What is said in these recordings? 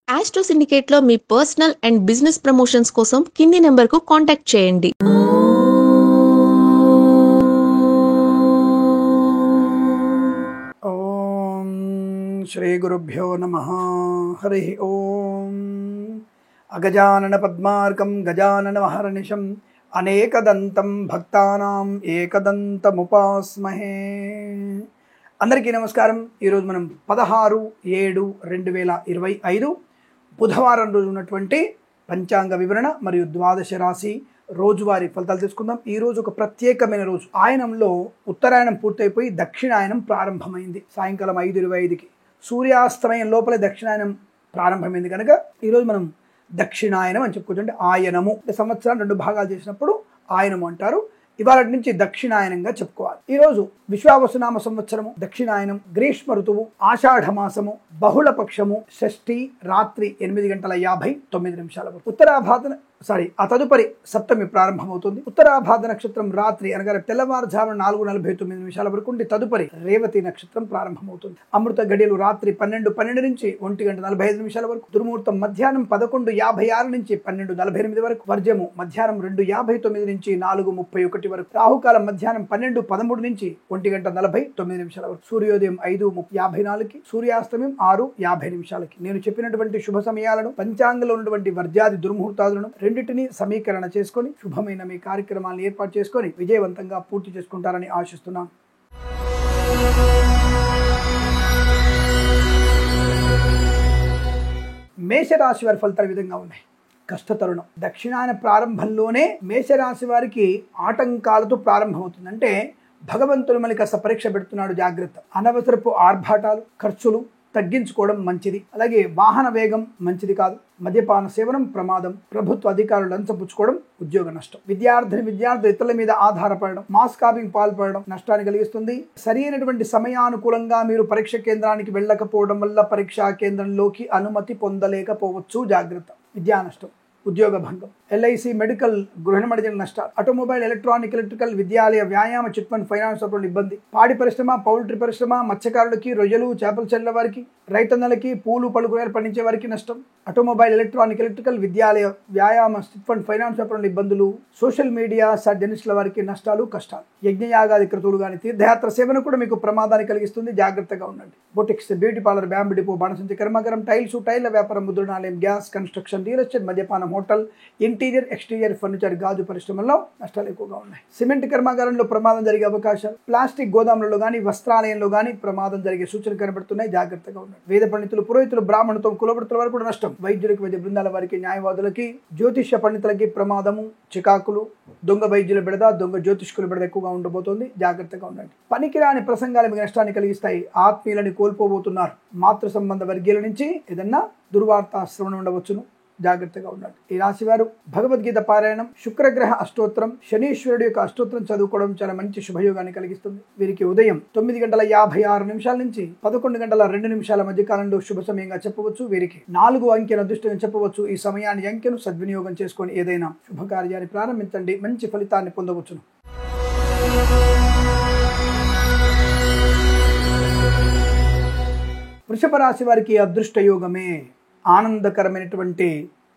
Astro సిండికేట్లో మీ personal and business promotions కోసం కింది నెంబర్కు కాంటాక్ట్ చేయండి. ఓం శ్రీ గురుభ్యో నమః. హరి ఓం. అగజానన పద్మార్కం గజానన మహర్నిశం అనేకదంతం భక్తానాం ఏకదంతముపాస్మహే. అందరికీ నమస్కారం. ఈరోజు మనం 16/7/2025 బుధవారం రోజు ఉన్నటువంటి పంచాంగ వివరణ మరియు ద్వాదశ రాశి రోజువారీ ఫలితాలు తెలుసుకుందాం. ఈ రోజు ఒక ప్రత్యేకమైన రోజు. ఆయనంలో ఉత్తరాయణం పూర్తయిపోయి దక్షిణాయనం ప్రారంభమైంది. సాయంకాలం 5:25కి సూర్యాస్తమయం లోపలే దక్షిణాయనం ప్రారంభమైంది కనుక ఈరోజు మనం దక్షిణాయనం అని చెప్పుకోవచ్చు. అంటే ఆయనము సంవత్సరాలు 2 భాగాలు చేసినప్పుడు ఆయనము అంటారు. ఇవాళ నుంచి దక్షిణాయనంగా చెప్పుకోవాలి. ఈరోజు విశ్వావసునామ సంవత్సరము, దక్షిణాయనం, గ్రీష్మ ఋతువు, ఆషాఢ మాసము, బహుళ పక్షము, షష్ఠి, రాత్రి 8:59 వరకు. ఆ తదుపరి సప్తమి ప్రారంభమవుతుంది. ఉత్తరాభాద్ర నక్షత్రం రాత్రి అనగా తెల్లవారుజామున 4:49 వరకు ఉండి తదుపరి రేవతి నక్షత్రం ప్రారంభమవుతుంది. అమృత గడియలు రాత్రి 12:12 నుంచి 1:45 వరకు. దుర్ముహూర్తం మధ్యాహ్నం 11:56 నుంచి 12:48 వరకు. వర్జము మధ్యాహ్నం 2:59 నుంచి 4:31 వరకు. రాహుకాలం మధ్యాహ్నం 12:13 నుంచి 1:49 వరకు. సూర్యోదయం 5:54కి, సూర్యాస్తమయం 6:50కి. నేను చెప్పినటువంటి శుభ సమయాలను, పంచాంగంలో ఉన్నటువంటి వర్జాది దుర్ముహూర్తాలను రెండింటినీ సమీకరణ చేసుకొని శుభమైన మీ కార్యక్రమాలను ఏర్పాటు చేసుకొని విజయవంతంగా పూర్తి చేసుకుంటారని ఆశిస్తున్నాను. మేషరాశి వారి ఫలితాలు విధంగా ఉన్నాయి. కష్టతరుణం. దక్షిణాయన ప్రారంభంలోనే మేషరాశి వారికి ఆటంకాలతో ప్రారంభమవుతుంది. అంటే భగవంతుడు మనకి కాస్త పరీక్ష పెడుతున్నాడు. జాగ్రత్త. అనవసరపు ఆర్భాటాలు, ఖర్చులు తగ్గించుకోవడం మంచిది. అలాగే వాహన వేగం మంచిది కాదు. మద్యపాన సేవనం ప్రమాదం. ప్రభుత్వ అధికారులు లంచపుచ్చుకోవడం ఉద్యోగ నష్టం. విద్యార్థులు ఇతరుల మీద ఆధారపడడం, మాస్ కాపింగ్ పాల్పడడం నష్టాన్ని కలిగిస్తుంది. సరైనటువంటి సమయానుకూలంగా మీరు పరీక్ష కేంద్రానికి వెళ్ళకపోవడం వల్ల పరీక్షా కేంద్రంలోకి అనుమతి పొందలేకపోవచ్చు. జాగ్రత్త. విద్యా నష్టం, ఉద్యోగ భంగం. ఎల్ఐసి మెడికల్ గృహనిర్మాణ నష్టాలు. ఆటోమొబైల్, ఎలక్ట్రికల్, విద్యాలయ, వ్యాయామ, చిట్ ఫండ్, ఫైనాన్స్ ఇబ్బంది. పాడి పరిశ్రమ, పౌల్ట్రీ పరిశ్రమ, మత్స్యకారులకి, రొయ్యలు, చేపల చెర్ల వారికి, రైతన్నలకి, పూలు పళ్ళు కూరగాయలు పండించే వారికి నష్టం. ఆటోమొబైల్, ఎలక్ట్రికల్, విద్యాలయ, వ్యాయామ, చిట్ ఫండ్, ఫైనాన్స్ ఇబ్బందులు. సోషల్ మీడియా జర్నలిస్టుల వారికి నష్టాలు, కష్టాలు. యజ్ఞయాగాది క్రతువులు కానీ తీర్థయాత్ర సేవను కూడా మీకు ప్రమాదాన్ని కలిగిస్తుంది. జాగ్రత్తగా ఉండండి. Boutiques, beauty parlour, bamboo depot, బాణసంచి కర్మాగారం, టైల్ల వ్యాపారం, ముద్రణాలయం, గ్యాస్, కన్స్ట్రక్షన్, రియల్ ఎస్టేట్, మద్యపానం, హోటల్, ఇంటీరియర్, ఎక్స్టీరియర్ ఫర్నిచర్, గాజు పరిశ్రమల్లో నష్టాలు ఎక్కువగా ఉన్నాయి. సిమెంట్ కర్మాగారంలో ప్రమాదం జరిగే అవకాశాలు. ప్లాస్టిక్ గోదాములలో గానీ, వస్త్రాలయంలో గానీ ప్రమాదం జరిగే సూచనలు కనబడుతున్నాయి. జాగ్రత్తగా ఉండండి. వేద పండితులు, పురోహితులు, బ్రాహ్మణుతో కులవృత్తుల వారికి కూడా నష్టం. వైద్యులకు, వైద్య బృందాల వారికి, న్యాయవాదులకి, జ్యోతిష్య పండితులకి ప్రమాదము, చికాకులు. దొంగ వైద్యుల బెడద, దొంగ జ్యోతిష్కుల బెడద ఎక్కువగా ఉండబోతోంది. జాగ్రత్తగా ఉండండి. పనికిరాని ప్రసంగాలు మీకు నష్టాన్ని కలిగిస్తాయి. ఆత్మీయులని కోల్పోబోతున్నారు. మాతృ సంబంధ వర్గీయుల నుంచి ఏదన్నా దుర్వార్త శ్రవణం ఉండవచ్చును. జాగ్రత్తగా ఉండండి. ఈ రాశి వారు భగవద్గీత పారాయణం, శుక్రగ్రహ అష్టోత్తరం, శనీశ్వరుడు యొక్క అష్టోత్తరం చదువుకోవడం చాలా మంచి శుభయోగాన్ని కలిగిస్తుంది. వీరికి ఉదయం 9:56 నుంచి 11:02 మధ్య కాలంలో శుభ సమయంగా చెప్పవచ్చు. వీరికి 4 అంకెను అదృష్టంగా చెప్పవచ్చు. ఈ సమయాన్ని అంకెను సద్వినియోగం చేసుకొని ఏదైనా శుభకార్యాన్ని ప్రారంభించండి. మంచి ఫలితాన్ని పొందవచ్చును. వృషభ రాశి వారికి అదృష్ట యోగమే. ఆనందకరమైనటువంటి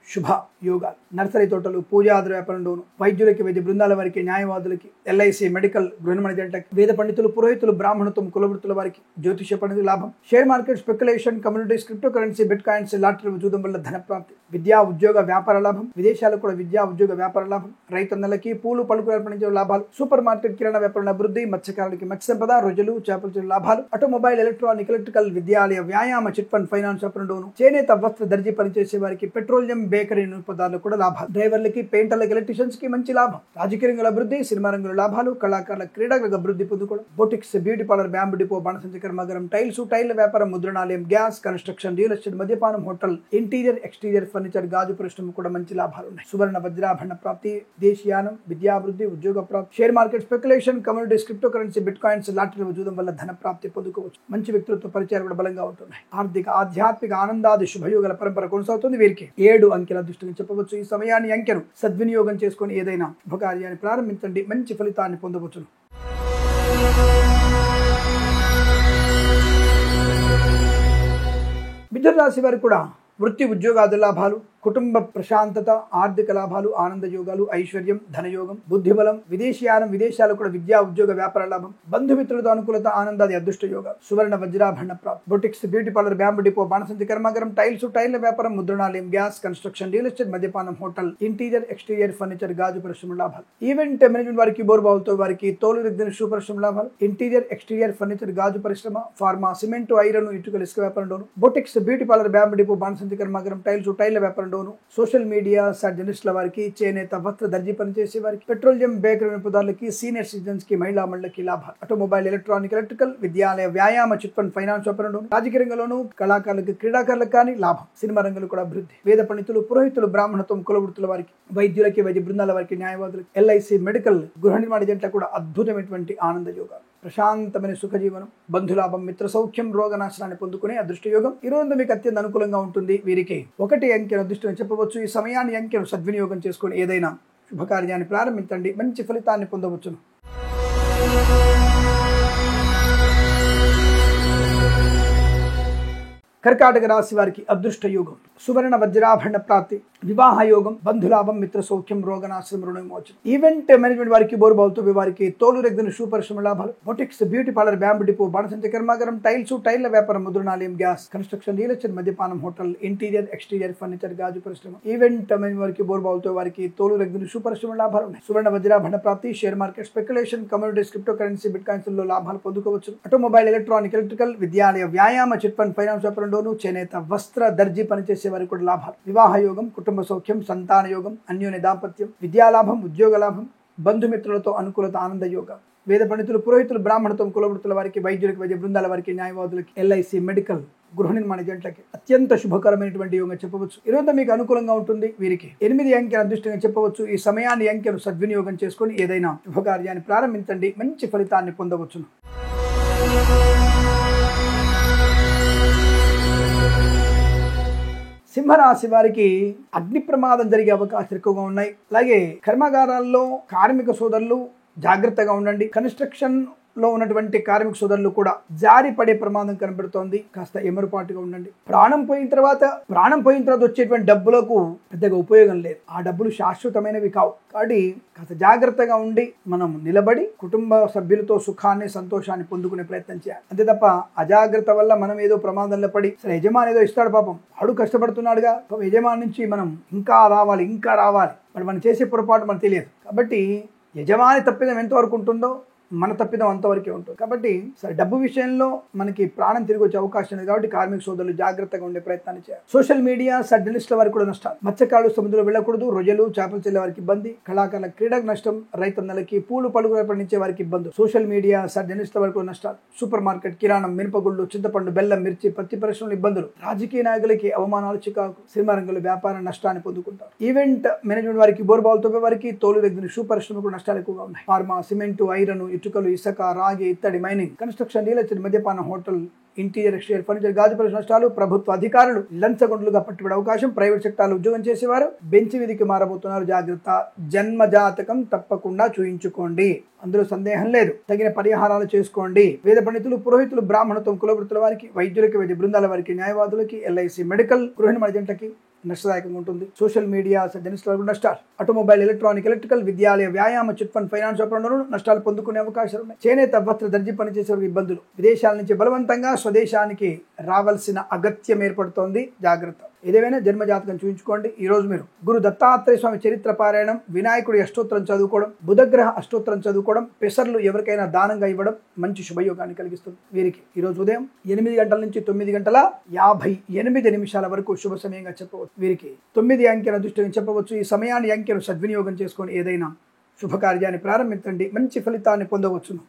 శుభ యోగాలు. నర్సరీ తోటలు, పూజాదుల వ్యాపారంలోను, వైద్యులకి, వైద్య బృందాల వారికి, న్యాయవాదులకి, ఎల్ఐసి మెడికల్ గృహనిర్మాణ జంటకి, వేద పండితులు, పురోహితులు, బ్రాహ్మణత్వం, కులవృత్తుల వారికి, జ్యోతిష పండితులు లాభం. Share market, speculation, communities, cryptocurrency, bitcoins, lottery చూడడం వల్ల ధన ప్రాప్తి. విద్యా ఉద్యోగ వ్యాపార లాభం. విదేశాలకు కూడా విద్యా ఉద్యోగ వ్యాపార లాభం. రైతన్నలకి పూలు పళ్ళు కూరగాయలు పండించే లాభాలు. సూపర్ మార్కెట్, కిరాణా వ్యాపారం అభివృద్ధి. మత్స్యకారులకి మత్స్య సంపద, రొయ్యలు, చేపల చెరువుల లాభాలు. ఆటోమొబైల్, ఎలక్ట్రికల్, విద్యాలయ, వ్యాయామ, చిట్ ఫండ్, ఫైనాన్స్ వ్యాపారంలోను, చేనేత, వస్త్ర, దర్జీ పనిచేసే వారికి, పెట్రోలియం, బేకరీ పదార్థాలు కూడా లాభాలు. డ్రైవర్లకి, పెయింటర్లకి, ఎలక్ట్రీషియన్స్ కి మంచి లాభం. రాజకీయ రంగుల అభివృద్ధి, సినిమా రంగుల లాభాలు. కళాకారుల, క్రీడాలకు అభివృద్ధి పొందుకోవడం. Boutiques, beauty parlour, bamboo depot, బాణసంచి కర్మాగారం, టైల్ల వ్యాపారం, ముద్రణాలయం, గ్యాస్, కన్స్ట్రక్షన్, రియల్ ఎస్టేట్, మద్యపానం, హోటల్, ఇంటీరియర్, ఎక్స్టీరియర్ ఫర్నిచర్, గాజు పరిశ్రమ కూడా మంచి లాభాలు ఉన్నాయి. సువర్ణ వజ్రాభరణ ప్రాప్తి, దేశీయానం, విద్యాభివృద్ధి, ఉద్యోగ ప్రాప్తి. Share market, speculation, communities, cryptocurrency, bitcoins, lottery చూడడం వల్ల ధన ప్రాప్తి పొందుకోవచ్చు. మంచి వ్యక్తులతో పరిచయాలు కూడా బలంగా ఉంటున్నాయి. ఆర్థిక, ఆధ్యాత్మిక, ఆనందాది శుభయోగాల పరంపర కొనసాగుతుంది. వీరికి 7 అంకెల దృష్టిని చెప్పవచ్చు. ఈ సమయాన్ని అంకెను సద్వినియోగం చేసుకొని ఏదైనా శుభకార్యాన్ని ప్రారంభించండి. మంచి ఫలితాన్ని పొందవచ్చును. మిథున రాశి వారికి కూడా వృత్తి ఉద్యోగాది లాభాలు, కుటుంబ ప్రశాంతత, ఆర్థిక లాభాలు, ఆనంద యోగాలు, ఐశ్వర్యం, ధనయోగం, బుద్ధిబలం, విదేశీయానం, విదేశాలు కూడా విద్యా ఉద్యోగ వ్యాపార లాభం, బంధుమిత్రులతో అనుకూలత, ఆనందాది అదృష్ట యోగాలు, సువర్ణ వజ్రాభరణ ప్రాప్తి, boutiques, beauty parlour, bamboo depot, బాణసంచి కర్మాగారం, టైర్ల వ్యాపారం, ముద్రణాలయం, గ్యాస్, కన్స్ట్రక్షన్, రియల్ ఎస్టేట్, మద్యపానం, హోటల్, ఇంటీరియర్, ఎక్స్టీరియర్ ఫర్నిచర్, గాజు పరిశ్రమ లాభాలు, ఈవెంట్ మేనేజ్మెంట్ వారికి, బోర్బావులతో వారికి, తోలు రిగ్గిన షూ పరిశ్రమ లాభాలు, ఇంటీరియర్, ఎక్స్టీరియర్ ఫర్నిచర్, గాజు పరిశ్రమ, ఫార్మా, సిమెంట్, ఐరన్, ఇటుకలు, ఇసుక వ్యాపారం, boutiques, beauty parlour, bamboo depot, బాణసంచి కర్మాగారం, టైర్ల వ్యాపారం, సోషల్ మీడియా జర్నలిస్టుల వారికి, చేనేత, వస్త్ర, దర్జీ పనిచేసే వారికి, పెట్రోలియం, బేకరీ వినియోగదారులకి, సీనియర్ సిటిజన్స్ కి, మహిళా మండలికి లాభాలు, ఆటోమొబైల్, ఎలక్ట్రానిక్, ఎలక్ట్రికల్, విద్యాలయ, వ్యాయామ, చిట్ ఫండ్, ఫైనాన్స్ వ్యాపారంలోను, రాజకీయ రంగంలోను, కళాకారులకు, క్రీడాకారులకు కానీ లాభం, సినిమా రంగంలో కూడా అభివృద్ధి, వేద పండితులు, పురోహితులు, బ్రాహ్మణత్వం, కులవృత్తుల వారికి, వైద్యులకి, వైద్య బృందాల వారికి, న్యాయవాదులకి, ఎల్ఐసి, మెడికల్, గృహ నిర్మాణ జంటలకు కూడా అద్భుతమైనటువంటి ఆనంద యోగాలు, ప్రశాంతమైన సుఖజీవనం, బంధులాభం, మిత్ర సౌఖ్యం, రోగనాశనాన్ని పొందుకునే అదృష్ట యోగం ఈ రోజు మీకు అత్యంత అనుకూలంగా ఉంటుంది. వీరికి 1 అంకెను అదృష్టం చెప్పవచ్చు. ఈ సమయాన్ని అంకెను సద్వినియోగం చేసుకుని ఏదైనా శుభకార్యాన్ని ప్రారంభించండి, మంచి ఫలితాన్ని పొందవచ్చును. కర్కాటక రాశి వారికి అదృష్ట యోగం, సువర్ణ వజ్రాభరణ ప్రాప్తి, వివాహ యోగం, బంధులాభం, మిత్ర సౌఖ్యం, రోగనాశనం, రుణ విమోచనం, ఈవెంట్ మేనేజ్మెంట్ వారికి, బోర్బావులతో వారికి, తోలు రెగ్గిన షూ పరిశ్రమ లాభాలు, boutiques, beauty parlour, bamboo depot, బాణసంచి కర్మాగారం, టైర్ల వ్యాపారం, ముద్రణాలయం, గ్యాస్, కన్స్ట్రక్షన్, రియల్ ఎస్టేట్, మద్యపానం, హోటల్, ఇంటీరియర్, ఎక్స్టీరియర్ ఫర్నిచర్, గాజు పరిశ్రమ, ఈవెంట్ మేనేజ్మెంట్ వారికి, బోర్బావులతో వారికి, తోలు రెగ్గిన షూ పరిశ్రమ లాభాలు ఉన్నాయి. సువర్ణ వజ్రాభరణ ప్రాప్తి, share market, speculation, communities, cryptocurrency, bit coins లో లాభాలు పొందుకోవచ్చు. ఆటోమొబైల్, ఎలక్ట్రానిక్, ఎలక్ట్రికల్, విద్యాలయ, వ్యాయామ, చిట్ ఫండ్, ఫైనాన్స్ వ్యాపారంలోను, చేనేత, వస్త్ర, దర్జీ పనిచేసే వారికి కూడా లాభాలు, వివాహ యోగం, కుటుంబ సౌఖ్యం, సంతాన యోగం, అన్యోన్య దాంపత్యం, విద్యాలాభం, ఉద్యోగ లాభం, బంధుమిత్రులతో అనుకూలత, ఆనంద యోగం, వేద పండితులు, పురోహితులు, బ్రాహ్మణత్వం, కులవృత్తుల వారికి, వైద్యులకి, వైద్య బృందాల వారికి, న్యాయవాదులకి, ఎల్ఐసి, మెడికల్, గృహ నిర్మాణ జంటలకి అత్యంత శుభకరమైనటువంటి యోగం చెప్పవచ్చు. ఈరోజు మీకు అనుకూలంగా ఉంటుంది. వీరికి 8 అంకెల అదృష్టంగా చెప్పవచ్చు. ఈ సమయాన్ని అంకెను సద్వినియోగం చేసుకుని ఏదైనా శుభకార్యాన్ని ప్రారంభించండి, మంచి ఫలితాన్ని పొందవచ్చును. సింహరాశి వారికి అగ్ని ప్రమాదం జరిగే అవకాశాలు ఎక్కువగా ఉన్నాయి. అలాగే కర్మాగారాల్లో కార్మిక సోదరులు జాగ్రత్తగా ఉండండి. కన్స్ట్రక్షన్ లో ఉన్నటువంటి కార్మిక సోదరులు కూడా జారి పడే ప్రమాదం కనబడుతోంది. కాస్త ఎమరుపాటుగా ఉండండి. ప్రాణం పోయిన తర్వాత వచ్చేటువంటి డబ్బులకు పెద్దగా ఉపయోగం లేదు. ఆ డబ్బులు శాశ్వతమైనవి కావు. కాబట్టి కాస్త జాగ్రత్తగా ఉండి మనం నిలబడి కుటుంబ సభ్యులతో సుఖాన్ని, సంతోషాన్ని పొందుకునే ప్రయత్నం చేయాలి. అంతే తప్ప అజాగ్రత్త వల్ల మనం ఏదో ప్రమాదంలో పడి, సరే యజమాని ఏదో ఇస్తాడు, పాపం వాడు కష్టపడుతున్నాడుగా, యజమాని నుంచి మనం ఇంకా రావాలి మరి మనం చేసే పొరపాటు మనకు తెలియదు. కాబట్టి యజమాని తప్పిదం ఎంతవరకు ఉంటుందో మన తప్పిదం అంతవరకే ఉంటుంది. కాబట్టి సరే డబ్బు విషయంలో మనకి ప్రాణం తిరిగి వచ్చే అవకాశం ఉంది. కాబట్టి కార్మిక సోదరులు జాగ్రత్తగా ఉండే ప్రయత్నాన్ని చేయాలి. సోషల్ మీడియా జర్నలిస్టుల వారికి కూడా నష్టాలు. మత్స్యకారులు సముద్రంలో వెళ్ళకూడదు. రొయ్యలు, చేపలు చెల్లే వారికి ఇబ్బంది. కళాకారుల క్రీడకు నష్టం. రైతన్నలకి, పూలు పలుకులు పండించే వారికి ఇబ్బంది. సోషల్ మీడియా జర్నలిస్టుల వారికి కూడా నష్టాలు. సూపర్ మార్కెట్, కిరాణం, మినపగుళ్ళు, చింతపండు, బెల్లం, మిర్చి, పత్తి పరిశ్రమలు ఇబ్బందులు. రాజకీయ నాయకులకి అవమానాలు, చికాకు. సినిమా రంగంలో వ్యాపార నష్టాన్ని పొందుకుంటారు. ఈవెంట్ మేనేజ్మెంట్ వారికి, బోర్బావులతో వారికి, తోలు దగ్గర షూ పరిశ్రమ కూడా నష్టాలు ఎక్కువగా ఉన్నాయి. ఫార్మా, సిమెంట్, ఐరన్, ఇటుకలు, ఇసుక, రాగి, ఇత్తడి, మైనింగ్, కన్స్ట్రక్షన్, రియల్ ఎస్టేట్, మద్యపానం, హోటల్, ఇంటీరియర్, ఎక్స్టీరియర్ ఫర్నిచర్, గాజు పరిశ్రమ నష్టాలు. ప్రభుత్వ అధికారులు లంచగొండలుగా పట్టుబడే అవకాశం. ప్రైవేట్ సెక్టార్లో ఉద్యోగం చేసేవారు బెంచ్ విధికి మారబోతున్నారు. జాగ్రత్త. జన్మ జాతకం తప్పకుండా చూయించుకోండి, అందులో సందేహం లేదు. తగిన పరిహారాలు చేసుకోండి. వేద పండితులు, పురోహితులు, బ్రాహ్మణత్వం, కులవృత్తుల వారికి, వైద్యులకి, వైద్య బృందాల వారికి, న్యాయవాదులకి, ఎల్ఐసి, మెడికల్, గృహ నిర్మాణ జంటలకి నష్టదాయకంగా ఉంటుంది. సోషల్ మీడియా జర్నలిస్టులకు నష్టాలు. ఆటోమొబైల్, ఎలక్ట్రానిక్, ఎలక్ట్రికల్, విద్యాలయ, వ్యాయామ, చిట్ ఫండ్, ఫైనాన్స్ వ్యాపారంలో నష్టాలు పొందుకునే అవకాశాలు ఉన్నాయి. చేనేత, వస్త్ర, దర్జీ పనిచేసే ఇబ్బందులు. విదేశాల నుంచి బలవంతంగా స్వదేశానికి రావాల్సిన అగత్యం ఏర్పడుతోంది. జాగ్రత్త. ఏదేమైనా జన్మజాతకం చూపించుకోండి. ఈ రోజు మీరు గురు దత్తాత్రేయ స్వామి చరిత్ర పారాయణం, వినాయకుడి అష్టోత్తరం చదువుకోవడం, బుధగ్రహ అష్టోత్తరం చదువుకోవడం, పెసర్లు ఎవరికైనా దానంగా ఇవ్వడం మంచి శుభయోగాన్ని కలిగిస్తుంది. వీరికి ఈ రోజు ఉదయం 8 గంటల నుంచి 9:58 వరకు శుభ సమయంగా చెప్పవచ్చు. వీరికి 9 అంకెల దృష్టిని చెప్పవచ్చు. ఈ సమయాన్ని అంకెను సద్వినియోగం చేసుకొని ఏదైనా శుభకార్యాన్ని ప్రారంభించండి, మంచి ఫలితాన్ని పొందవచ్చును.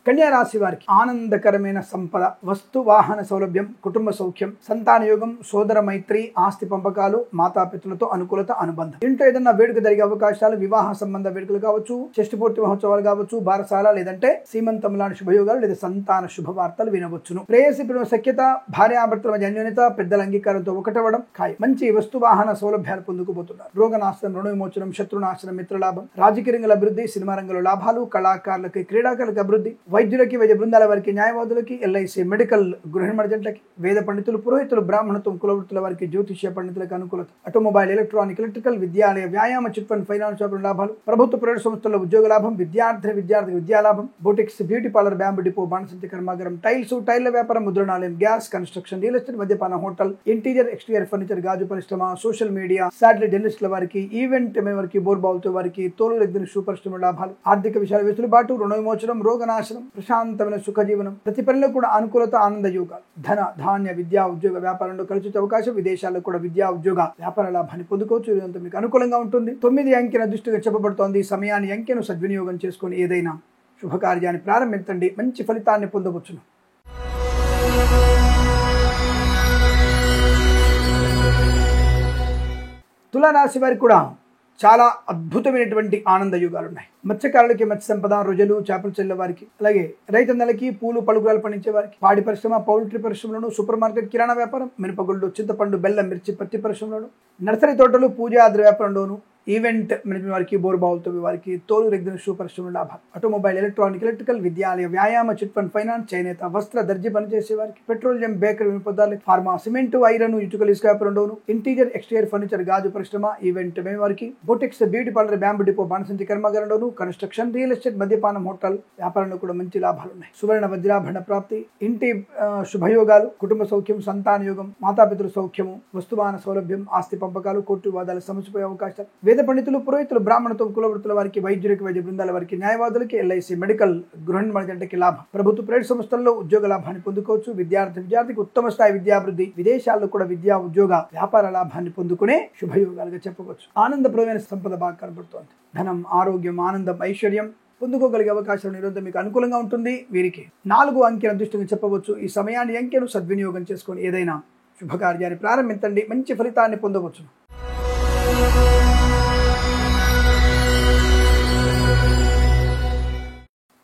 కన్యా రాశి వారికి ఆనందకరమైన సంపద, వస్తు వాహన సౌలభ్యం, కుటుంబ సౌఖ్యం, సంతాన యోగం, సోదర మైత్రి, ఆస్తి పంపకాలు, మాతాపితృలతో అనుకూలత, అనుబంధం. ఇంట్లో ఏదైనా వేడుక జరిగే అవకాశాలు, వివాహ సంబంధ వేడుకలు కావచ్చు, షష్ఠపూర్తి మహోత్సవాలు కావచ్చు, బారసాల లేదంటే సీమంతం లాంటి శుభయోగాలు లేదా సంతాన శుభవార్తలు వినవచ్చును. ప్రేయసి ప్రేమ సఖ్యత, భార్యాభర్తల మధ్య అన్యోన్యత, పెద్దల అంగీకారంతో ఒకటవడం ఖాయం. మంచి వస్తు వాహన సౌలభ్యాలు పొందుకుపోతున్నారు. రోగనాశనం, రుణ విమోచనం, శత్రునాశనం, మిత్రలాభం, రాజకీయ రంగంలో అభివృద్ధి, సినిమా రంగంలో లాభాలు, కళాకారులకి, క్రీడాకారులకు అభివృద్ధి, వైద్యులకి, వైద్య బృందాల వారికి, న్యాయవాదులకి, ఎల్ఐసి మెడికల్, గృహ నిర్మాణ జంటలకి, వేద పండితులు, పురోహితులు, బ్రాహ్మణత్వం, కులవృత్తుల వారికి, జ్యోతిష్య పండితులకు అనుకూలత, ఆటోమొబైల్, ఎలక్ట్రానిక్, ఎలక్ట్రికల్, విద్యాలయ, వ్యాయామ, చిట్ ఫండ్, ఫైనాన్స్ వ్యాపారం లాభాలు, ప్రభుత్వ ప్రైవేట్ సంస్థల్లో ఉద్యోగ లాభం, విద్యార్థికి విద్యా లాభం, boutiques, beauty parlour, bamboo depot, బాణసంచి కర్మాగారం, టైల్స్, టైల్ల వ్యాపారం, ముద్రణాలయం, గ్యాస్, కన్స్ట్రక్షన్, రియల్ ఎస్టేట్, మద్యపాన, హోటల్, ఇంటీరియర్, ఎక్స్టీరియర్ ఫర్నిచర్, గాజు పరిశ్రమ, సోషల్ మీడియా, శాటిలైట్ జర్నలిస్టుల వారికి, ఈవెంట్ వారికి, బోర్బావుతో వారికి, తోలు ఎగ్జిన షూ పరిశ్రమ లాభాలు, ఆర్థిక విషయాల వెసులుబాటు, రుణ విమోచనం, రోగనాశనం, ప్రశాంతమైన సుఖజీవనం, ప్రతి పనిలో కూడా అనుకూలత, ఆనంద యోగాలు, ధన ధాన్య విద్యా ఉద్యోగ వ్యాపారంలో కలిసి వచ్చే అవకాశం, విదేశాల్లో కూడా విద్యా ఉద్యోగ వ్యాపార లాభాన్ని పొందుకోవచ్చు. ఇదంతా మీకు అనుకూలంగా ఉంటుంది. 9 అంకెన దృష్టిగా చెప్పబడుతోంది. ఈ సమయాన్ని అంకెను సద్వినియోగం చేసుకుని ఏదైనా శుభకార్యాన్ని ప్రారంభించండి, మంచి ఫలితాన్ని పొందవచ్చును. తులారాశి వారికి కూడా చాలా అద్భుతమైనటువంటి ఆనంద యుగాలు ఉన్నాయి. మత్స్యకారులకి మత్స్య సంపద, రొజలు, చేపలు చెల్లె వారికి, అలాగే రైతన్నలకి, పూలు పలుకురాలు పండించే వారికి, పాడి పరిశ్రమ, పౌల్ట్రీ పరిశ్రమలను, సూపర్ మార్కెట్, కిరాణా వ్యాపారం, మినపగుళ్ళు, చింతపండు, బెల్లం, మిర్చి, పత్తి పరిశ్రమలను, నర్సరీ తోటలు, పూజా ద్రవ్య వ్యాపారంలోను, ఈవెంట్ మేనేజ్మెంట్ వారికి, బోర్బావులతో వారికి, తోలు రెగ్గిన షూ పరిశ్రమ లాభాలు, ఆటోమొబైల్, ఎలక్ట్రానిక్, ఎలక్ట్రికల్, విద్యాలయ, వ్యాయామ, చిట్ ఫండ్, ఫైనాన్స్, చేనేత, వస్త్ర, దర్జీ పనిచేసే వారికి, పెట్రోలియం, బేకరీ పదార్థాలు, ఫార్మా, సిమెంట్, ఐరన్, ఇటుకలు, ఇసుక వ్యాపారంలోను, ఇంటీరియర్, ఎక్స్టీరియర్ ఫర్నిచర్, గాజు పరిశ్రమ, ఈవెంట్ మేము వారికి, boutiques, beauty parlour, bamboo depot, బాణసంచి కర్మాగారంలోను, కన్స్ట్రక్షన్, రియల్ ఎస్టేట్, మద్యపానం, హోటల్ వ్యాపారంలో కూడా మంచి లాభాలు ఉన్నాయి. సువర్ణ వజ్రాభరణ ప్రాప్తి, ఇంటి శుభయోగాలు, కుటుంబ సౌఖ్యం, సంతాన యోగం, మాతాపితృ సౌఖ్యము, వస్తువాన సౌలభ్యం, ఆస్తి పంపకాలు, కోర్టు వివాదాలు సమసిపోయే అవకాశాలు, వేద పండితులు, పురోహితులు, బ్రాహ్మణత్వం, కులవృత్తుల వారికి, వైద్యులకి, వైద్య బృందాల వారికి, న్యాయవాదులకి, ఎల్ఐసి మెడికల్, గృహ నిర్మాణ జంటకి లాభం, ప్రభుత్వ ప్రైవేట్ సంస్థల్లో ఉద్యోగ లాభాన్ని పొందుకోవచ్చు. విద్యార్థికి ఉత్తమ స్థాయి విద్యాభివృద్ధి, విదేశాల్లో కూడా విద్యా ఉద్యోగ వ్యాపార లాభాన్ని పొందుకునే శుభయోగాలుగా చెప్పవచ్చు. ఆనందప్రదమైన సంపద బాగా కనబడుతోంది. ధనం, ఆరోగ్యం, ఆనందం, ఐశ్వర్యం పొందుకోగలిగే అవకాశం నిరంతరం మీకు అనుకూలంగా ఉంటుంది. వీరికి 4 అంకెల దృష్టిగా చెప్పవచ్చు. ఈ సమయాన్ని అంకెను సద్వినియోగం చేసుకొని ఏదైనా శుభకార్యాన్ని ప్రారంభించండి, మంచి ఫలితాన్ని పొందవచ్చు.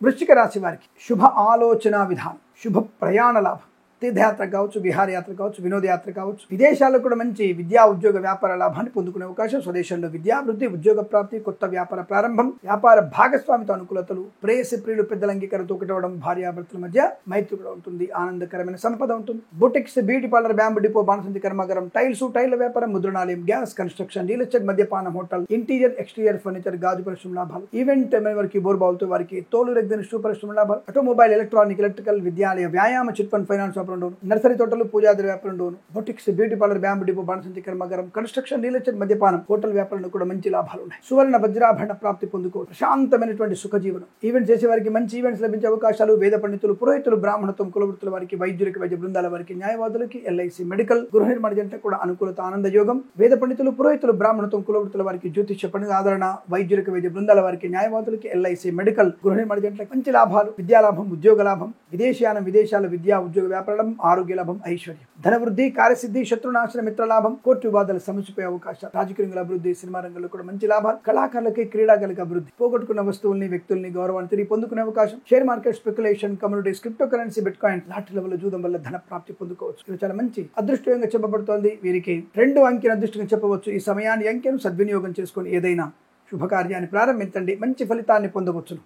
వృశ్చిక రాశి వారికి శుభ ఆలోచన విధానం, శుభ ప్రయాణ లాభం, తీర్థయాత్ర కావచ్చు, విహారయాత్ర కావచ్చు, వినోదయాత్ర కావచ్చు, విదేశాల్లో కూడా మంచి విద్యా ఉద్యోగ వ్యాపార లాభాన్ని పొందుకునే అవకాశం, స్వదేశంలో విద్యాభివృద్ధి, ఉద్యోగ ప్రాప్తి, కొత్త వ్యాపార ప్రారంభం, వ్యాపార భాగస్వామితో అనుకూలతలు, ప్రేయసి ప్రియులు పెద్దల అంగీకారంతో ఒకటవడం, భార్యాభర్తల మధ్య మైత్రి కూడా ఉంటుంది. ఆనందకరమైన సంపద ఉంటుంది. Boutiques, beauty parlour, bamboo depot, బాణసంచి కర్మాగారం, టైల్స్, టైల్ల వ్యాపారం, ముద్రణాలయం, గ్యాస్, కన్స్ట్రక్షన్, రియల్ ఎస్టేట్, మద్యపానం, హోటల్, ఇంటీరియర్, ఎక్స్టీరియర్ ఫర్నిచర్, గాజు పరిశ్రమ లాభాలు, ఈవెంట్ వారికి, బోర్బావులతో వారికి, తోలు రెగ్గిన షూ పరిశ్రమ లాభాలు, ఆటోమొబైల్, ఎలక్ట్రానిక్, ఎలక్ట్రికల్, విద్యాలయ, వ్యాయామ, చిట్ ఫండ్, ఫైనాన్స్ వ్యాపారం, నర్సరీ తోటలు, పూజాది వ్యాపారంలోను, boutiques, beauty parlour, bamboo depot, బాణసంచి కర్మాగారం, కన్స్ట్రక్షన్, రియల్ ఎస్టేట్, మద్యపానం, హోటల్ వ్యాపారంలో కూడా మంచి లాభాలు ఉన్నాయి. సువర్ణ వజ్రాభరణ ప్రాప్తి పొందుకోవచ్చు. ప్రశాంతమైనటువంటి సుఖజీవనం, ఈవెంట్ చేసే వారికి మంచి ఈవెంట్స్ లభించే అవకాశాలు, వేద పండితులు, పురోహితులు, బ్రాహ్మణత్వం, కులవృత్తుల వారికి, వైద్యులకి, వైద్య బృందాల వారికి, న్యాయవాదులకి, ఎల్ఐసి మెడికల్, గృహ నిర్మాణ జంటకు కూడా అనుకూలత, ఆనంద యోగం, వేద పండితులు, పురోహితులు, బ్రాహ్మణత్వం, కులవృత్తుల వారికి, జ్యోతిష్య పండుగ ఆదరణ, వైద్యులకి, వైద్య బృందాల వారికి, న్యాయవాదులకి, ఎల్ఐసి మెడికల్, గృహ నిర్మాణ జంటలకు మంచి లాభాలు, విద్యాలాభం, ఉద్యోగ లాభం, విదేశాన విదేశాల విద్యా ఉద్యోగ వ్యాపారం, ఆరోగ్య లాభం, ఐశ్వర్యం, ధనవృద్ధి, కార్యసిద్ధి, శత్రునాశన, మిత్రలాభం, కోర్టు వివాదాలు సమసిపోయే అవకాశాలు, రాజకీయ రంగుల అభివృద్ధి, సినిమా రంగంలో కూడా మంచి లాభాలు, కళాకారులకి, క్రీడాకారులకి అభివృద్ధి, పోగొట్టుకున్న వస్తువుల్ని, వ్యక్తుల్ని, గౌరవాన్ని తిరిగి పొందుకునే అవకాశం, share market, speculation, communities, cryptocurrency, bit coin, lottery level జూదం వల్ల ధన ప్రాప్తి పొందుకోవచ్చు. ఇది చాలా మంచి అదృష్టంగా చెప్పబడుతోంది. వీరికి 2 అంకెల అదృష్టంగా చెప్పవచ్చు. ఈ సమయాన్ని అంకెను సద్వినియోగం చేసుకొని ఏదైనా శుభకార్యాన్ని ప్రారంభించండి, మంచి ఫలితాన్ని పొందవచ్చును.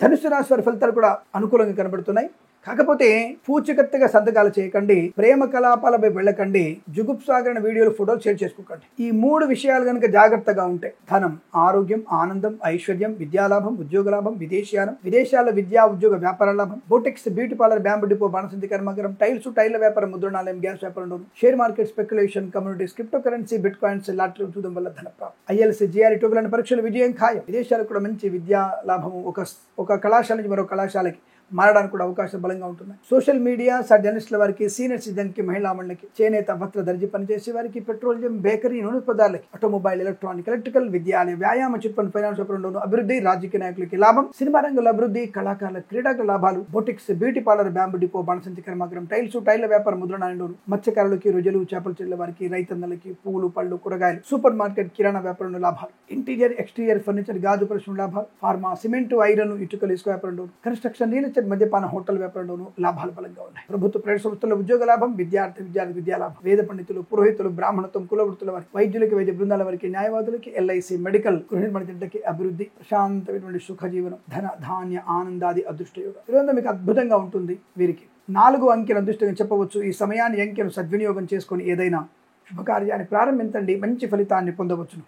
ధనుసు రాశి వారి ఫలితాలు కూడా అనుకూలంగా కనబడుతున్నాయి. కాకపోతే పూచికత్తుగా సంతకాలు చేయకండి, ప్రేమ కలాపాలపై వెళ్ళకండి, జుగుప్సాగరణ వీడియోలు, ఫోటోలు షేర్ చేసుకోకండి. ఈ 3 విషయాలు కనుక జాగ్రత్తగా ఉంటే ధనం, ఆరోగ్యం, ఆనందం, ఐశ్వర్యం, విద్యాలాభం, ఉద్యోగ లాభం, విదేశీయానం, విదేశాల విద్యా ఉద్యోగ వ్యాపార లాభం, boutiques, beauty parlour, bamboo depot, బాణసంచి కర్మాగారం, టైల్స్, టైల్ల వ్యాపారం, ముద్రణాలయం, గ్యాస్ వ్యాపారం, share market, speculation, communities, cryptocurrency, bitcoins, lottery చూడడం వల్ల ధన ప్రాప్తి, ఐఎల్సీ, జిఆర్ఈ, టోఫెల్ పరీక్షలు విజయం ఖాయం. విదేశాలకు కూడా మంచి విద్యా లాభము, ఒక కళాశాల నుంచి మరో కళాశాలకి మారడానికి కూడా అవకాశం బలంగా ఉంటున్నాయి. సోషల్ మీడియా, జర్నలిస్టుల వారికి, సీనియర్ సిటిజన్కి, మహిళా మండలికి, చేనేత, వస్త్ర, దర్జీ పనిచేసే వారికి, పెట్రోలియం, బేకరీ, నూనె పదార్థాలకి, ఆటోమొబైల్, ఎలక్ట్రానిక్, ఎలక్ట్రికల్, విద్యాలయ, వ్యాయామ, చిట్ ఫండ్, ఫైనాన్స్ వ్యాపారంలోను అభివృద్ధి, రాజకీయ నాయకులకి లాభం, సినిమా రంగంలో అభివృద్ధి, కళాకారుల, క్రీడాకారుల లాభాలు, boutiques, beauty parlour, bamboo depot, బాణసంచి కర్మాగారం, టైల్స్, టైల్ల వ్యాపారం, ముద్రణాలయంలోను, మత్స్యకారులకి, రొజలు, చేపలు చెల్లె వారికి, రైతన్నలకి, పూలు పళ్ళు కూరగాయలు, సూపర్ మార్కెట్, కిరాణా వ్యాపారంలో లాభాలు, ఇంటీరియర్, ఎక్స్టీరియర్ ఫర్నిచర్, గాజు పరిశ్రమ లాభాలు, ఫార్మా, సిమెంట్, ఐరన్, ఇటుకలు, ఇసుక వ్యాపారంలో, కన్స్ట్రక్షన్, రియల్ ఎస్టేట్ మద్యపాన హోటల్ వ్యాపారంలోనూ లాభాలు బలంగా ఉన్నాయి. ప్రభుత్వ ప్రైవేట్ సంస్థల్లో ఉద్యోగ లాభం, విద్యార్థి విద్యా లాభం, వేద పండితులు, పురోహితులు, బ్రాహ్మణత్వం, కులవృత్తుల వారికి, వైద్యులకి, వైద్య బృందాల వారికి, న్యాయవాదులకి, ఎల్ఐసి, మెడికల్, గృహ నిర్మాణ జంటకి అభివృద్ధి, ప్రశాంతమైనటువంటి సుఖజీవనం, ధన ధాన్య ఆనందాది అదృష్టయోగం ఈరోజు మీకు అద్భుతంగా ఉంటుంది. వీరికి 4 అంకెల అదృష్టంగా చెప్పవచ్చు. ఈ సమయాన్ని అంకెను సద్వినియోగం చేసుకొని ఏదైనా శుభకార్యాన్ని ప్రారంభించండి, మంచి ఫలితాన్ని పొందవచ్చును.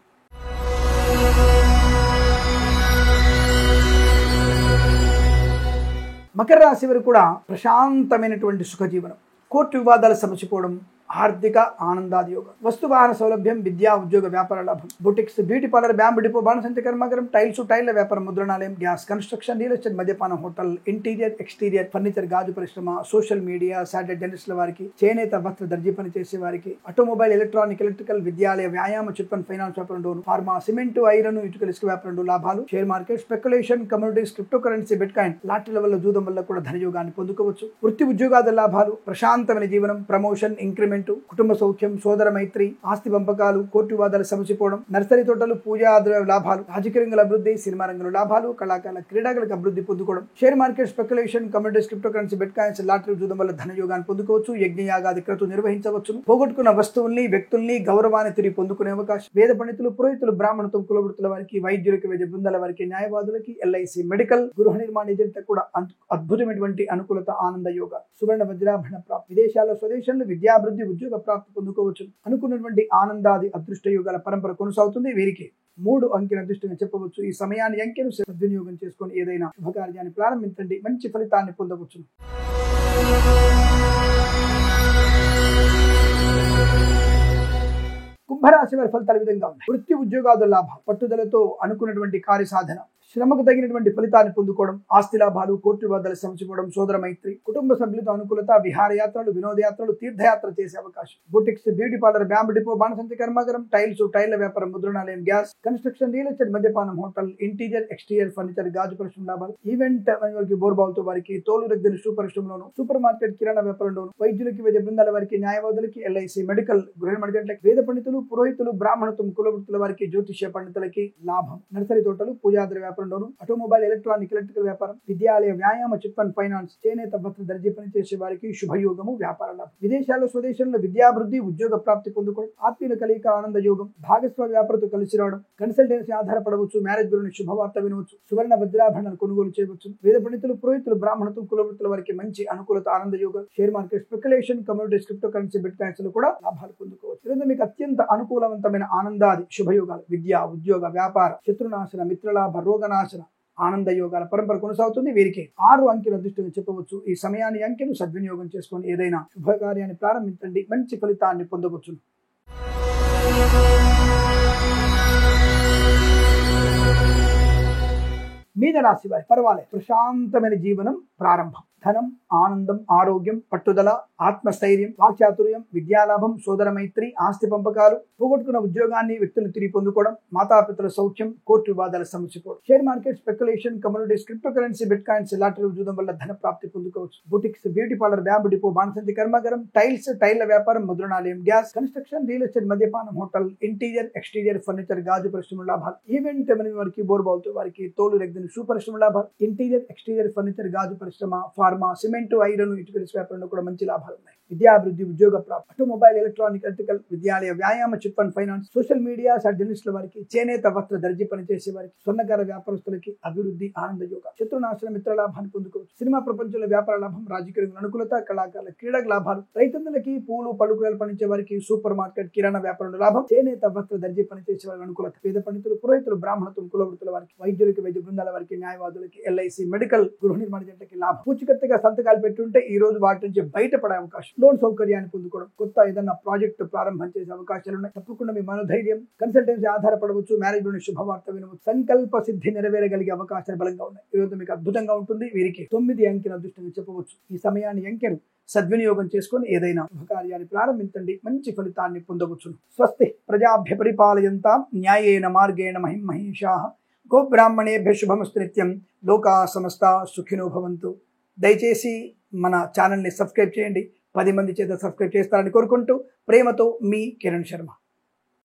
మకర రాశి వారు కూడా ప్రశాంతమైనటువంటి సుఖజీవనం, కోర్టు వివాదాలు సమసిపోవడం, ఆర్థిక ఆనందాది యోగం, వస్తువాహన సౌలభ్యం, విద్యా ఉద్యోగ వ్యాపార లాభం, boutiques, beauty parlour, bamboo depot, బాణసంచ కర్మాగారం, టైల్ల వ్యాపారం, ముద్రణాలయం, గ్యాస్, కన్స్ట్రక్షన్, రియల్ ఎస్టేట్, మద్యపాన హోటల్, ఇంటీరియర్, ఎక్స్టీరియర్, ఫర్నిచర్, గాజు పరిశ్రమ, సోషల్ మీడియా, శాటిలైట్ జర్నలిస్టుల వారికి, చేనేత వస్త్ర దర్జీ పని చేసే వారికి, ఆటోమొబైల్, ఎలక్ట్రికల్, విద్యాలయ, వ్యాయామ, చిట్ ఫండ్, ఫైనాన్స్ వ్యాపారం, ఫార్మా, సిమెంట్, ఐరన్, ఇటుకల ఇసుక వ్యాపారం లాభాలు, share market, speculation, communities, cryptocurrency, bitcoin, లాటరీల వల్ల, జూదం వల్ల కూడా ధనయోగాన్ని పొందుకోవచ్చు. వృత్తి ఉద్యోగాల లాభాలు, ప్రశాంతమైన జీవనం, ప్రమోషన్, ఇంక్రిమెంట్, కుటుంబ సౌఖ్యం, సోదర మైత్రి, ఆస్తి పంపకాలు, కోర్టు వివాదాలు సమసిపోవడం, నర్సరీ తోటలు, పూజా లాభాలు, రాజకీయ రంగంలో అభివృద్ధి, సినిమా రంగంలో లాభాలు, కళాకారుల, క్రీడాకులకు అభివృద్ధి పొందుకోవడం, share market, speculation, communities, cryptocurrency, bitcoins, lottery, జూదం వల్ల ధనయోగాన్ని పొందుకోవచ్చు. యజ్ఞయాగాది క్రతువు నిర్వహించవచ్చు. పోగొట్టుకున్న వస్తువుల్ని, వ్యక్తుల్ని, గౌరవాన్ని తిరిగి పొందుకునే అవకాశం. వేద పండితులు, పురోహితులు, బ్రాహ్మణత్వం, కులవృత్తుల వారికి, వైద్యులకి, వైద్య బృందాల వారికి, న్యాయవాదులకి, ఎల్ఐసి, మెడికల్, గృహ నిర్మాణ ఏజెంట్ కూడా అద్భుతమైనటువంటి అనుకూలత, ఆనంద యోగ, సువర్ణ వజ్రాభరణ ప్రాప్తి, విదేశాల్లో స్వదేశంలో విద్యాభివృద్ధి, ఉద్యోగ ప్రాప్తి పొందుకోవచ్చు. అనుకున్నటువంటి ఆనందాది అదృష్ట యోగాల పరంపర కొనసాగుతుంది. వీరికి 3 అంకెల అదృష్టంగా చెప్పవచ్చు. ఈ సమయాన్ని అంకెను సద్వినియోగం చేసుకొని ఏదైనా శుభకార్యాన్ని ప్రారంభించండి, మంచి ఫలితాన్ని పొందవచ్చు. కుంభరాశి వారి ఫలితాలు విధంగా ఉన్నాయి. వృత్తి ఉద్యోగాల లాభం, పట్టుదలతో అనుకున్నటువంటి కార్యసాధన, శ్రమకు తగినటువంటి ఫలితాన్ని పొందుకోవడం, ఆస్తి లాభాలు, కోర్టు వివాదాలు సమసిపోవడం, సోదర మైత్రి, కుటుంబ సభ్యులతో అనుకూలత, విహారయాత్రలు, వినోదయాత్రలు, తీర్థయాత్ర చేసే అవకాశం, boutiques, beauty parlour, bamboo depot, బాణసంచ కర్మాగారం, టైల్ల వ్యాపారం, ముద్రణాలయం, గ్యాస్, కన్స్ట్రక్షన్, రియల్ ఎస్టేట్, మద్యపానం హోటల్, ఇంటీరియర్, ఎక్స్టీరియర్, ఫర్నిచర్, గాజు పరిశ్రమ లాభాలు, ఈవెంట్ వారికి, బోర్బావులతో వారికి, తోలు దగ్గర షూ పరిశ్రమలోను, సూపర్ మార్కెట్, కిరాణా వ్యాపారంలోను, వైద్యులకి, వైద్య బృందాల వారికి, న్యాయవాదులకి, ఎల్ఐసి, మెడికల్, గృహ నిర్మాణ జంటలకి, వేద పండితులు, పురోహితులు, బ్రాహ్మణత్వం, కులవృత్తుల వారికి, జ్యోతిష్య పండితులకి లాభం, నర్సరీ తోటలు, పూజాద్ర వ్యాపారంలోను, ఆటోమొబైల్, ఎలక్ట్రికల్ వ్యాపారం, విద్యాలయ, వ్యాయామ, చిట్ ఫండ్, ఫైనాన్స్, చేనేత వస్త్ర దర్జీ పని చేసే వారికి శుభయోగము, వ్యాపార లాభం, విదేశాల్లో స్వదేశంలో విద్యాభివృద్ధి, ఉద్యోగ ప్రాప్తి పొందుకోవడం, ఆత్మీయుల కలియిక, ఆనంద యోగం, భాగస్వామ్య వ్యాపారంతో కలిసి రావడం, కన్సల్టెన్సీ ఆధారపడవచ్చు, మ్యారేజ్ గురించి శుభవార్త వినవచ్చు, సువర్ణ వజ్రాభరణాలు కొనుగోలు చేయవచ్చు, వేద పండితులు, పురోహితులు, బ్రాహ్మణత్వం, కులవృత్తుల వారికి మంచి అనుకూలత, ఆనంద యోగం, share market, speculation, communities, cryptocurrency, bit coins లో కూడా లాభాలు పొందుకోవచ్చు. ఈరోజు మీకు అత్యంత అనుకూలవంతమైన ఆనందాది శుభయోగాలు, విద్య, ఉద్యోగ, వ్యాపార, శత్రునాశన, మిత్రలాభ, రోగనాశన, ఆనంద యోగాల పరంపర కొనసాగుతుంది. వీరికి 6 అంకెల అదృష్టంగా చెప్పవచ్చు. ఈ సమయాన్ని అంకెను సద్వినియోగం చేసుకొని ఏదైనా శుభకార్యాన్ని ప్రారంభించండి, మంచి ఫలితాన్ని పొందవచ్చు. మీన రాశి వారి పర్వాలేదు, ప్రశాంతమైన జీవనం ప్రారంభం, ధనం, ఆనందం, ఆరోగ్యం, పట్టుదల, ఆత్మస్థైర్యం, వాక్చాతుర్యం, విద్యాలాభం, సోదర మైత్రి, ఆస్తి పంపకాలు, పోగొట్టుకున్న ఉద్యోగాన్ని, వ్యక్తులు తిరిగి పొందుకోవడం, మాతాపితల సౌఖ్యం, కోర్టు వివాదాల సమసిపోవడం, share market, speculation, communities, cryptocurrency, bitcoins, lottery, జూదం వల్ల ధన ప్రాప్తి పొందుకోవచ్చు. Boutiques, beauty parlour, bamboo depot, బాణసంచి కర్మాగారం, టైల్ల వ్యాపారం, ముద్రణాలయం, గ్యాస్, కన్స్ట్రక్షన్, రియల్ ఎస్టేట్, మద్యపానం హోటల్, ఇంటీరియర్, ఎక్స్టీరియర్, ఫర్నిచర్, గాజు పరిశ్రమ లాభాలు, ఈవెంట్ వారికి, బోర్బావులతో వారికి, తోలు రెగ్గిన షూ పరిశ్రమ లాభాలు, ఇంటీరియర్, ఎక్స్టీరియర్, ఫర్నిచర్, గాజు పరిశ్రమ, ఫార్మా, సిమెంట్, ఐరన్, ఇటుకల ఇసుక వ్యాపారంలో కూడా మంచి లాభాలు ఉన్నాయి. విద్యాభివృద్ధి, ఉద్యోగ ప్రాప్తి, ఆటోమొబైల్, ఎలక్ట్రికల్, విద్యాలయ, వ్యాయామ, chit fund, finance, social media, జర్నలిస్టుల వారికి, చేనేత వస్త్ర దర్జీ పని చేసే వారికి, స్వర్ణకార వ్యాపారస్తులకి అభివృద్ధి, ఆనంద యోగ, శత్రునాశన, మిత్ర లాభాన్ని పొందుకోవచ్చు. సినిమా ప్రపంచంలో వ్యాపార లాభం, రాజకీయ రంగంలో అనుకూలత, కళాకారుల, క్రీడా లాభాలు, రైతులకి, పూలు పలుకురాలు పండించే వారికి, సూపర్ మార్కెట్, కిరాణా వ్యాపారంలో లాభం, చేనేత వస్త్ర దర్జీ పని చేసే వారికి అనుకూలత, వేద పండితులు, పురోహితులు, బ్రాహ్మణత్వం, కులవృత్తుల వారికి, వైద్యులకి, వైద్య బృందాల వారికి, న్యాయవాదులకి, ఎల్ఐసి, మెడికల్, గృహ నిర్మాణ జంటకి లాభం, పూచికత్తుగా సంతకాలు పెట్టుంటే ఈ రోజు వాటి నుంచి బయటపడే అవకాశం, లోన్ సౌకర్యాన్ని పొందుకోవడం, కొత్త ఏదైనా ప్రాజెక్టు ప్రారంభం చేసే అవకాశాలు ఉన్నాయి. తప్పకుండా మీ మనోధైర్యం, కన్సల్టెన్సీ ఆధారపడవచ్చు, మ్యారేజ్ లోని శుభవార్త వినవచ్చు, సంకల్ప సిద్ధి నెరవేరగలిగే అవకాశాలు బలంగా ఉన్నాయి. ఈ రోజు మీకు అద్భుతంగా ఉంటుంది. వీరికి 9 అంకెల అదృష్టంగా చెప్పవచ్చు. ఈ సమయాన్ని అంకెను సద్వినియోగం చేసుకొని ఏదైనా శుభకార్యాన్ని ప్రారంభించండి, మంచి ఫలితాన్ని పొందవచ్చు. స్వస్తి ప్రజాభ్య పరిపాలయంతాం న్యాయేన మార్గేణ మహిమహేషాః గోబ్రాహ్మణేభ్య శుభమస్తు నిత్యం. లోకా సమస్తా సుఖినో భవంతు. దయచేసి మన ఛానల్ని సబ్స్క్రైబ్ చేయండి. 10 మంది చేత సబ్స్క్రైబ్ చేస్తారని కోరుకుంటూ ప్రేమతో మీ కిరణ్ శర్మ.